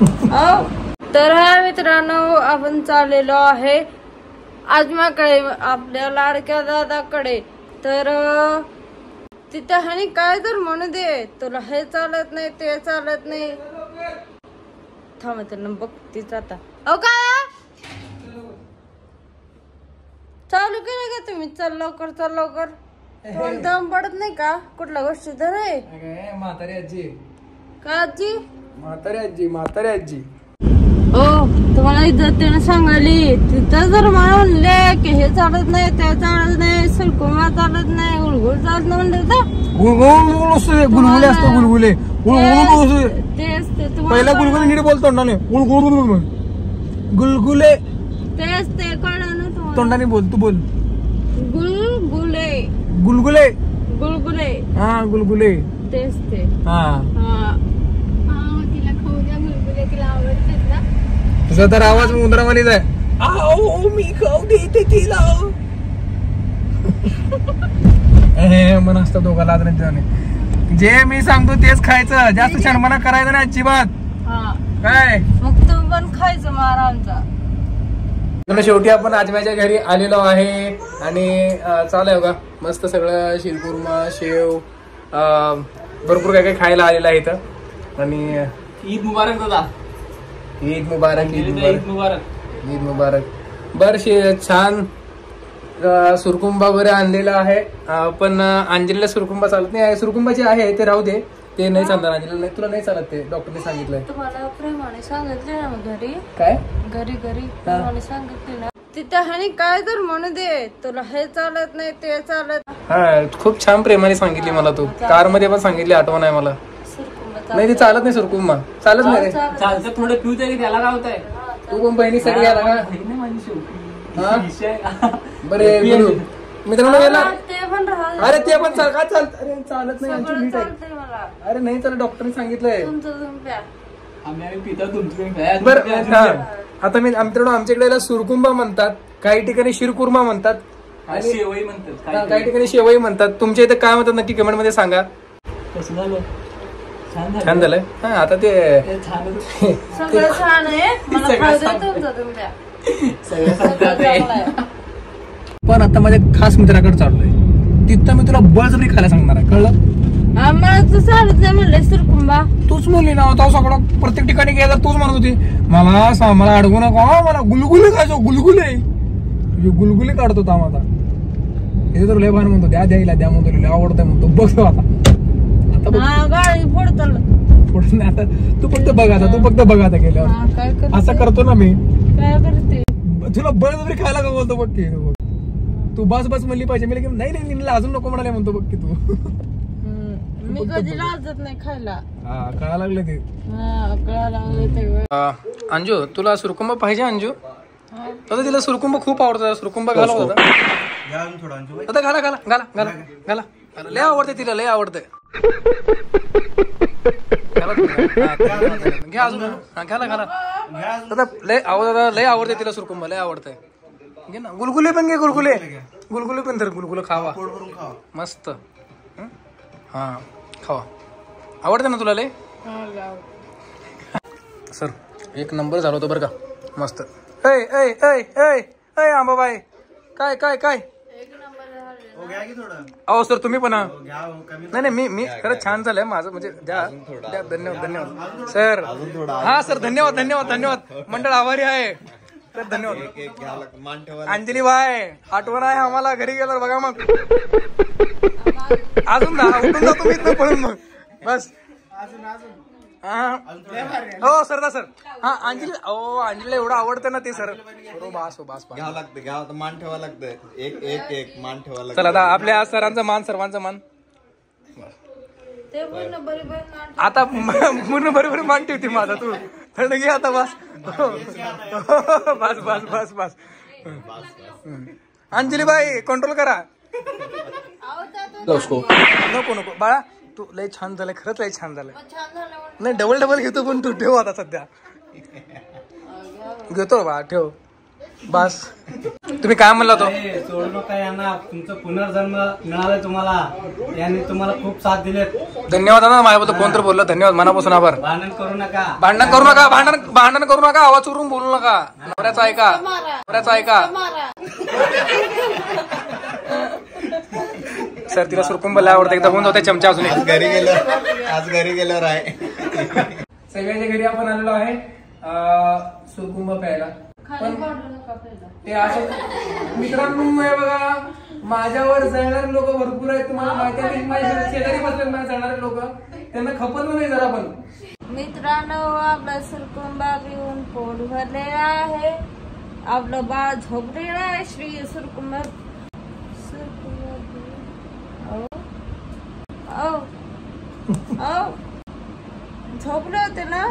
तर हा मित्रांनो, आपण चाललेलो आहे आजमाकडे, आपल्या लाडक्या दादाकडे. तर तिथं ह्यानी काय तर म्हणू दे, तुला हे चालत नाही ते चालत नाही. थांब त्यांना बघतीच आता. अहो काय चालू केलं का तुम्ही? चल लवकर चल लवकर. दम पडत नाही का कुठल्या गोष्टी? तर आहे म्हातारी आजी. काय आजी? म्हातारी आजी, म्हातारी आजी. ओ तुम्हाला इज्जतीने सांगायली. तिथं जर मला म्हणले की हे चालत नाही ते चालत नाही, सुरकुमा चालत नाही, गुलगुल चालत नाही म्हणलं तर गुलगुले असतो. गुलगुले ते असते. पहिला गुलगुले नीट बोलतो ना. गुलगुले ते असते, कळलं ना तुम्हाला? तोंडाने बोल, तू बोल. गुलगुले गुलगुले. गुलगुले. हा गुलगुले ते असते. हा तिला खाऊ द्या गुलगुले, तिला आवडतात ना. तुझा तर आवाज उंदरावानीच आहे. मी खाऊ देते तिला. मन असतं दोघाला आदराने. जे मी सांगतो तेच खायचं, जास्त शर्माना करायचं ना अजिबात. काय मग तू पण खायचं मार आमचा. शेवटी आपण आजम्याच्या घरी आलेलो आहे आणि चालू आहे बघा मस्त सगळं शिरकुर्मा, शेव, भरपूर काय काय खायला आलेलं आहे इथं. आणि ईद मुबारक दादा. ईद मुबारक. ईद मुबारक. ईद मुबारक. बरं छान सुरकुंबा वगैरे आणलेला आहे. पण अंजलीला सुरकुंबा चालत नाही. सुरकुंबाची आहे ते राहू दे, ते नाही चालणार अंजलीला. तुला नाही चालत ते, डॉक्टरने सांगितलंय. तुम्हाला प्रेमाने सांगितले ना घरी. काय घरी प्रेमाने सांगितले ना. तिथं ह्यानी काय तर म्हणू दे, तुला हे चालत नाही ते चालत. हा खूप छान प्रेमाने सांगितली मला. तू कार मध्ये पण सांगितली, आठवण आहे मला. नाही ते चालत नाही सुरकुंबा, चालत नाही रे. चालतं थोडं पिऊ तरी त्याला काय होतंय. तू पण बहिणी सगळी आला का? माझी शेवटी बरे मित्रांनो गेला. ते पण राहत. अरे ते पण काय चालत? अरे चालत नाही. चालतंय मला. अरे नाही चालत, डॉक्टरने सांगितलंय. तुमचं तुम्ही प्या. आम्ही पिता तुमचं. बरं आता मी आमच्याकडे सुरकुंबा म्हणतात, काही ठिकाणी शिरकुर्मा म्हणतात आणि शेवई म्हणतात, काही ठिकाणी शेवई म्हणतात. तुमच्या इथे काय म्हणतात नक्की कमेंट मध्ये सांगा. कसं झालं? छान झालंय. हा आता ते सगळं छान आहे. मला खायचं तुमचं तुम्ही प्या. पण आता माझ्या खास मित्राकडे चाललोय, तिथं मी तुला बळजबरी खायला सांगणार आहे, कळलं? आम्हाला तर चालत नाही म्हणलं सुरकुंबा. तूच म्हणली ना, तो सगळं प्रत्येक ठिकाणी गेला तूच म्हणत होती मला अडवू नका, मला गुलगुले खायचो. गुलगुले काढतो थांब आता. हे तर लय भान म्हणतो, द्यायला द्या म्हणतो, लय आवडतंय म्हणतो. बघ आता गाडी फोडत आता तू फक्त बघ आता गेल्यावर असं करतो ना मी. काय करते तुला बळजबरी खायला का बोलतो बघ की. तू बस म्हणली पाहिजे. मी नाही अजून नको म्हणाले म्हणतो बघ की तू. मी कधी लाजत नाही खायला. हा कळा लागले ते. अंजू तुला सुरकुंबा पाहिजे? अंजू आता तिला सुरकुंबा खूप आवडतं. सुरकुंबा घाला होता आता. घाला. लय आवडते तिला, लय आवडते. घ्या अजून. घाला. लय आवडते तिला सुरकुंबा, लय आवडतंय. घे ना. गुलगुले पण घे. गुलगुले पण तर गुलगुले खावा मस्त. हा खावा, आवडते ना तुला लय. सर एक नंबर झाला होता बरं का, मस्त. ऐ आंबाबाई काय अहो सर तुम्ही पण. नाही मी खरंच छान झालंय माझं, म्हणजे द्या. धन्यवाद सर. हा सर धन्यवाद. मंडळ आभारी आहे तर धन्यवाद. अंजली भाई आठवण आहे आम्हाला घरी गेल्यावर बघा. मग अजून उठून जा तुम्ही इथं पळून मग बस. हो सर. हा अंजलीला एवढं आवडतं ना ते सर. घ्यावं लागतं मान ठेवा लागतं. एक मान ठेवा लागतं. चला आता आपल्या सरांचा मान, सर्वांचा मान. आता पूर्ण बरोबर मान ठेवते माझा. तू थंड घे आता. बस. अंजली बाई कंट्रोल करा. नको बाळा, तू लय छान झालंय, खरंच लय छान झालंय. नाही डबल घेतो पण तू ठेव आता. सध्या घेतो बा, ठेव बस. तुम्ही काय म्हणला तो अरे, सोडू नका यांना, तुमचं पुनर्जन्म मिळालाय तुम्हाला, यांनी तुम्हाला खूप साथ दिलेत. धन्यवाद ना माझ्याबद्दल कोणतरी बोललं, धन्यवाद मनापासून आभार. भांडण करू नका, भांडण करू नका, भांडण करू नका, आवाज उरून बोलू नका, नवऱ्याचा ऐका, नवऱ्याचा ऐका. सर तिला सुरकुंभ लय आवडतं, एकदा होऊन जाते चमचा अजून एक. आज घरी गेल्यावर आहे. सगळ्याच्या घरी आपण आलेलो आहे सुरकुंभ प्यायला. ते असं मित्रांनो हे बघा, माझ्यावर जळणारे लोक भरपूर आहेत, तुम्हाला माहिती आहे. माझ्या शेजारी बसले माझ्या जळणारे लोक, त्यांना खपत नाही जरा पण. मित्रांनो, आपला सुरकुंबा पिऊन पोट भरलेला आहे, आपलं बाळ झोपलेलं आहे. श्री सुरकुंबा झोपले होते ना.